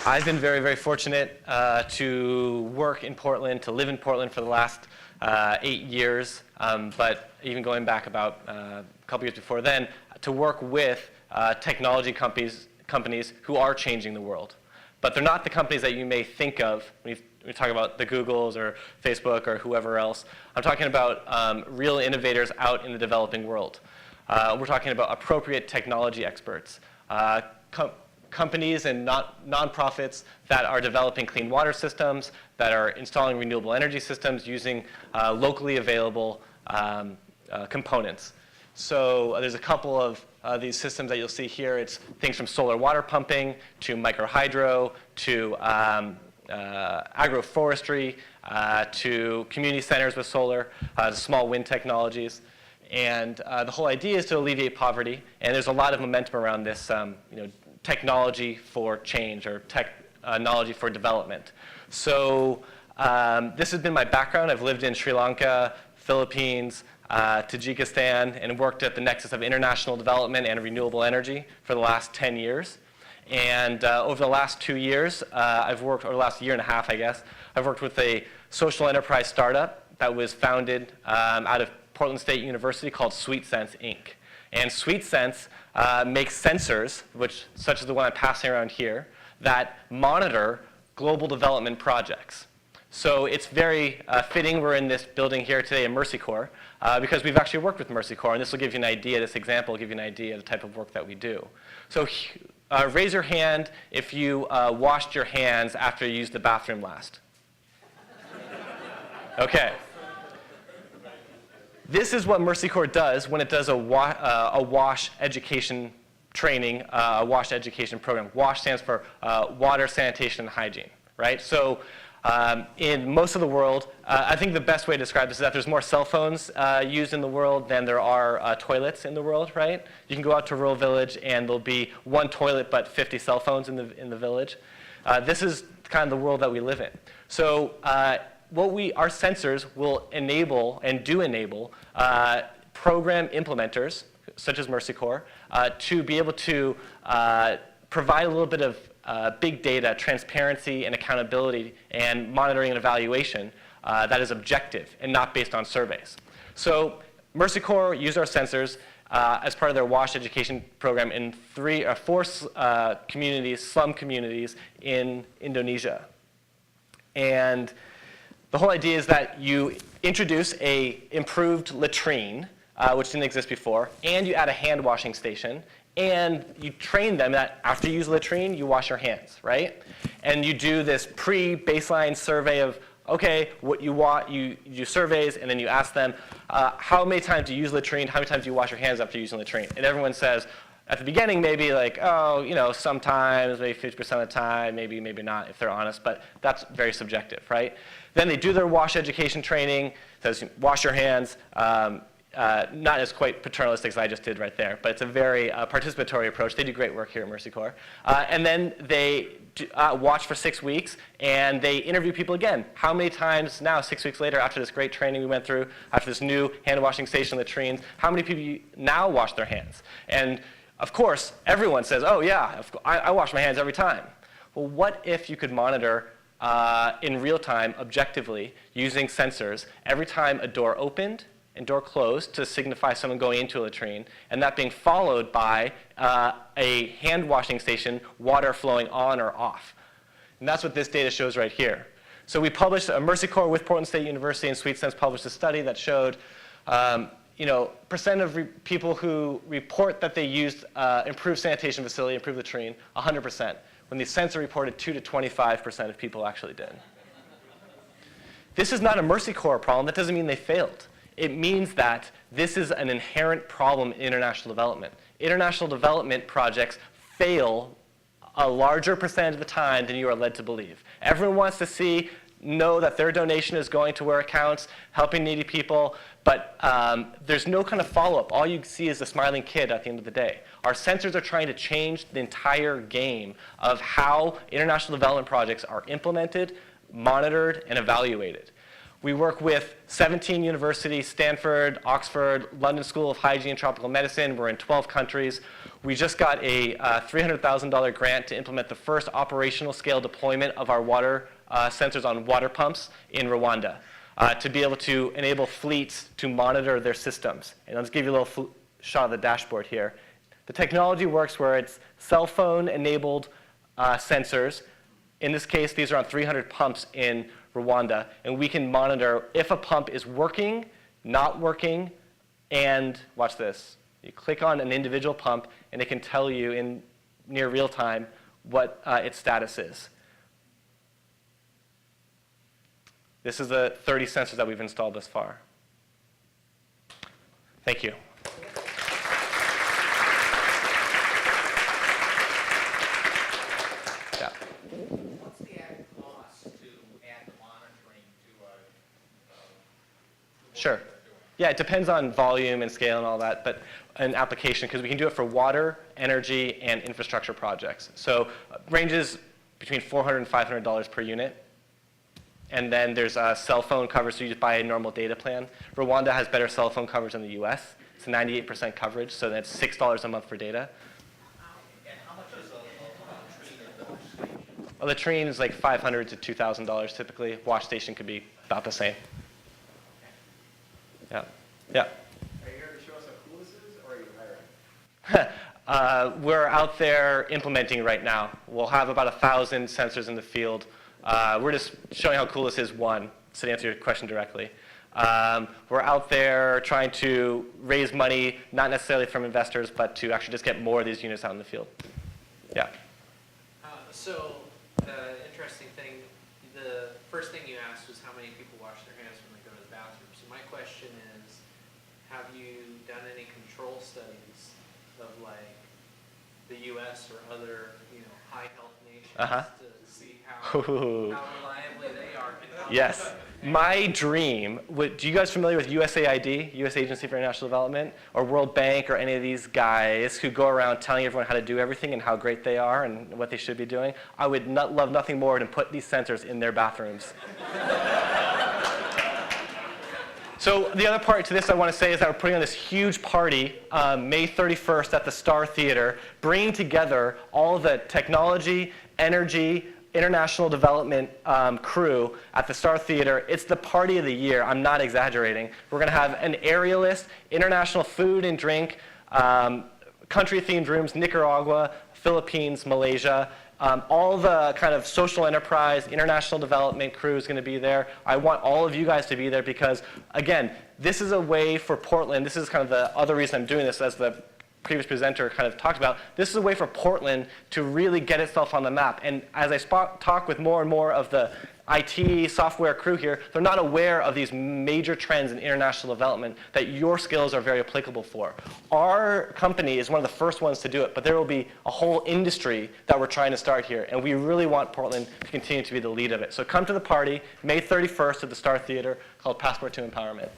I've been very, very fortunate to work in Portland, to live in Portland for the last 8 years, but even going back about a couple years before then, to work with technology companies who are changing the world. But they're not the companies that you may think of when you talk about the Googles or Facebook or whoever else. I'm talking about real innovators out in the developing world. We're talking about appropriate technology experts, companies and nonprofits that are developing clean water systems, that are installing renewable energy systems using locally available components. So there's a couple of these systems that you'll see here. It's things from solar water pumping to microhydro to agroforestry to community centers with solar to small wind technologies. And the whole idea is to alleviate poverty. And there's a lot of momentum around this technology for change or technology for development. So this has been my background. I've lived in Sri Lanka, Philippines, Tajikistan, and worked at the nexus of international development and renewable energy for the last 10 years. And over the last 2 years, or the last year and a half, I guess, I've worked with a social enterprise startup that was founded out of Portland State University called SweetSense, Inc. And SweetSense makes sensors, such as the one I'm passing around here, that monitor global development projects. So it's very fitting we're in this building here today in MercyCorps because we've actually worked with MercyCorps, and this will give you an idea, this example will give you an idea of the type of work that we do. So raise your hand if you washed your hands after you used the bathroom last. Okay. This is what MercyCorps does when it does a WASH education training, a WASH education program. WASH stands for Water, Sanitation, and Hygiene, right? So in most of the world, I think the best way to describe this is that there's more cell phones used in the world than there are toilets in the world, right? You can go out to a rural village and there'll be one toilet but 50 cell phones in the village. This is kind of the world that we live in. So our sensors will enable and do enable program implementers, such as MercyCorps, to be able to provide a little bit of big data, transparency, and accountability, and monitoring and evaluation that is objective and not based on surveys. So MercyCorps used our sensors as part of their WASH education program in 4 communities, slum communities in Indonesia. And the whole idea is that you introduce an improved latrine, which didn't exist before, and you add a hand washing station, and you train them that after you use the latrine, you wash your hands, right? And you do this pre-baseline survey of, okay, what you want, you do surveys, and then you ask them, how many times do you use latrine? How many times do you wash your hands after using latrine? And everyone says, at the beginning, maybe like, oh, sometimes, maybe 50% of the time, maybe not, if they're honest, but that's very subjective, right? Then they do their WASH education training, says wash your hands, not as quite paternalistic as I just did right there, but it's a very participatory approach. They do great work here at MercyCorps. And then they watch for 6 weeks, and they interview people again. How many times now, 6 weeks later, after this great training we went through, after this new hand washing station latrines, how many people now wash their hands? And of course, everyone says, oh yeah, I wash my hands every time. Well, what if you could monitor in real time, objectively, using sensors, every time a door opened and door closed to signify someone going into a latrine, and that being followed by a hand washing station, water flowing on or off. And that's what this data shows right here. So we published, MercyCorps with Portland State University and SweetSense published a study that showed percent of people who report that they used improved sanitation facility, improved latrine, 100%. When the sensor reported 2 to 25% of people actually did. This is not a MercyCorps problem. That doesn't mean they failed. It means that this is an inherent problem in international development. International development projects fail a larger percentage of the time than you are led to believe. Everyone wants to know that their donation is going to where it counts, helping needy people, but there's no kind of follow-up. All you see is the smiling kid at the end of the day. Our sensors are trying to change the entire game of how international development projects are implemented, monitored, and evaluated. We work with 17 universities, Stanford, Oxford, London School of Hygiene and Tropical Medicine. We're in 12 countries. We just got a $300,000 grant to implement the first operational scale deployment of our water sensors on water pumps in Rwanda to be able to enable fleets to monitor their systems. And I'll just give you a little shot of the dashboard here. The technology works where it's cell phone-enabled sensors. In this case, these are on 300 pumps in Rwanda, and we can monitor if a pump is working, not working, and watch this. You click on an individual pump, and it can tell you in near real time what its status is. This is the 30 sensors that we've installed thus far. Thank you. Yeah. What's the added cost to add the monitoring to Sure. Yeah, it depends on volume and scale and all that, but an application, because we can do it for water, energy, and infrastructure projects. So ranges between $400 and $500 per unit. And then there's cell phone coverage, so you just buy a normal data plan. Rwanda has better cell phone coverage than the US. It's 98% coverage, so that's $6 a month for data. And how much is a tree? Well, the tree is like $500 to $2,000 typically. Wash station could be about the same. Yeah. Yeah. Are you here to show us how cool this is, or are you hiring? We're out there implementing right now. We'll have about 1,000 sensors in the field. We're just showing how cool this is, one, so to answer your question directly. We're out there trying to raise money, not necessarily from investors, but to actually just get more of these units out in the field. Yeah. Interesting thing, the first thing you asked was how many people wash their hands when they go to the bathroom. So my question is, have you done any control studies of like the U.S. or other, high health nations to see how reliably they are? Yes. My dream, do you guys familiar with USAID, U.S. Agency for International Development, or World Bank, or any of these guys who go around telling everyone how to do everything and how great they are and what they should be doing? I would love nothing more than put these sensors in their bathrooms. So the other part to this I want to say is that we're putting on this huge party May 31st at the Star Theater, bringing together all the technology, energy, international development crew at the Star Theater. It's the party of the year. I'm not exaggerating. We're going to have an aerialist, international food and drink, country-themed rooms, Nicaragua, Philippines, Malaysia. All the kind of social enterprise, international development crew is going to be there. I want all of you guys to be there because, again, this is a way for Portland. This is kind of the other reason I'm doing this, as the previous presenter kind of talked about. This is a way for Portland to really get itself on the map. And as I talk with more and more of the IT software crew here, they're not aware of these major trends in international development that your skills are very applicable for. Our company is one of the first ones to do it, but there will be a whole industry that we're trying to start here, and we really want Portland to continue to be the lead of it. So come to the party, May 31st at the Star Theater, called Passport to Empowerment.